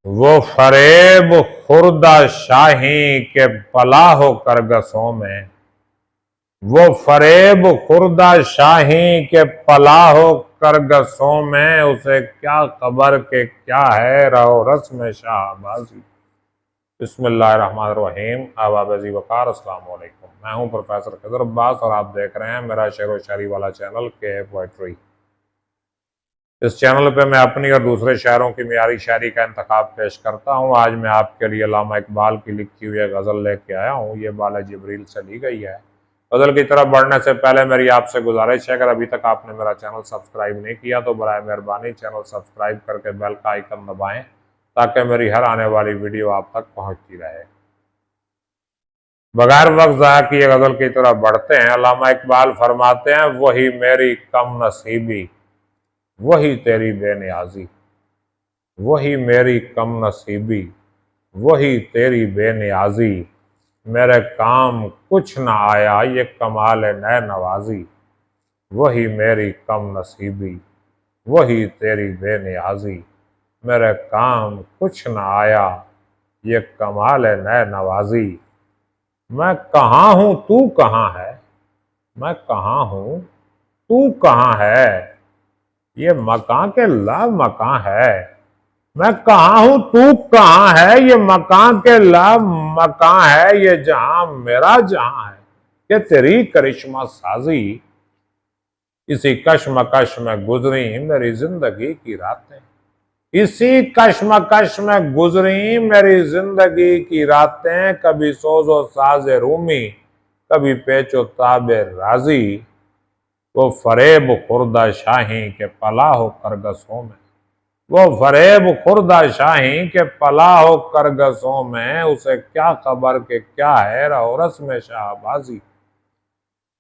वो फरेब खुर्दा शाही के पला हो करगसों में, वो फरेब खुर्दा शाही के पला हो करगसों में, उसे क्या खबर के क्या है रहो रस्म शाहबाजी। बिस्मिल्लाहिर्रहमानिर्रहीम। आबाब अज़ी वक़ार, अस्सलाम वालेकुम। मैं हूं प्रोफेसर खज़र अब्बास और आप देख रहे हैं मेरा शेर व शायरी वाला चैनल के पोएट्री। इस चैनल पे मैं अपनी और दूसरे शायरों की मियारी शायरी का इंतखाब पेश करता हूँ। आज मैं आपके लिए अल्लामा इकबाल की लिखी हुई एक गज़ल लेके आया हूँ। ये बाला जिब्रील से ली गई है। गज़ल की तरफ बढ़ने से पहले मेरी आपसे गुजारिश है, अगर अभी तक आपने मेरा चैनल सब्सक्राइब नहीं किया तो बराए मेहरबानी चैनल सब्सक्राइब करके बेल का आइकन दबाएं ताकि मेरी हर आने वाली वीडियो आप तक पहुँचती रहे। बगैर वक्त ज़ाया किए गज़ल की तरफ बढ़ते हैं। अल्लामा इकबाल फरमाते हैं, वही मेरी कम नसीबी, वही तेरी बेनियाजी, वही मेरी कम नसीबी, वही तेरी बेनियाजी, मेरे काम कुछ न आया ये कमाल नए नवाजी, वही मेरी कम नसीबी, वही तेरी बेनियाजी, मेरे काम कुछ न आया ये कमाल नए नवाजी। मैं कहाँ हूँ तू कहाँ है, मैं कहाँ हूँ तू कहाँ है, ये मकान के ला मकान है। मैं कहाँ हूँ तू कहाँ है, ये मकान के ला मकान है, ये जहां मेरा जहां है, ये तेरी करिश्मा साजी। इसी कश्मकश में गुजरी मेरी जिंदगी की रातें, इसी कश्मकश में गुजरी मेरी जिंदगी की रातें, कभी सोजो साजे रूमी, कभी पेचो ताबे राजी, वो फरेब खुर्दा शाही के पला हो करगसों में, वो फरेब खुर्दा शाही के पला हो करगसों में, उसे क्या खबर के क्या है रहो रस्म शाहबाजी।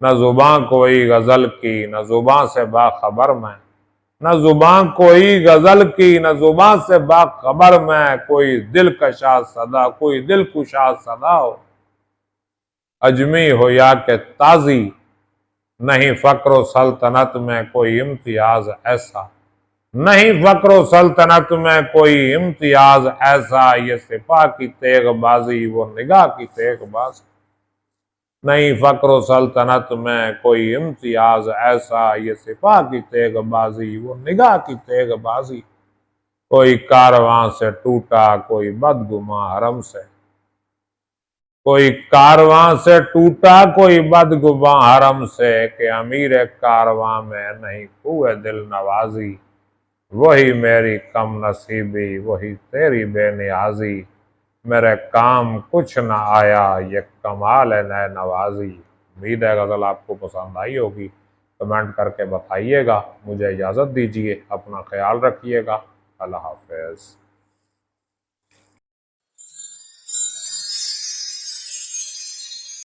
न जुबां कोई गजल की न जुबां से बाखबर मैं, न जुबां कोई गजल की न जुबां से बाखबर मैं, कोई दिलकशा सदा कोई दिलकुशा सदा हो, अजमी हो या के ताजी, नहीं फक्र सल्तनत में कोई इम्तियाज ऐसा, नहीं फक्र सल्तनत में कोई इम्तियाज ऐसा, ये सिपा की तेगबाजी वो निगाह की तेगबाजी, नहीं फक्र सल्तनत में कोई इम्तियाज ऐसा, ये सिपा की तेगबाजी वो निगाह की तेगबाजी। कोई कारवां से टूटा कोई बदगुमा हरम से, कोई कारवां से टूटा कोई बदगुमा हरम से, कि अमीर कारवां में नहीं हुए दिल नवाजी, वही मेरी कम नसीबी, वही तेरी बेनियाजी, मेरे काम कुछ न आया ये कमाल है नए नवाजी। उम्मीद है गज़ल आपको पसंद आई होगी। कमेंट करके बताइएगा। मुझे इजाज़त दीजिए, अपना ख्याल रखिएगा। अल्लाह हाफ़िज़।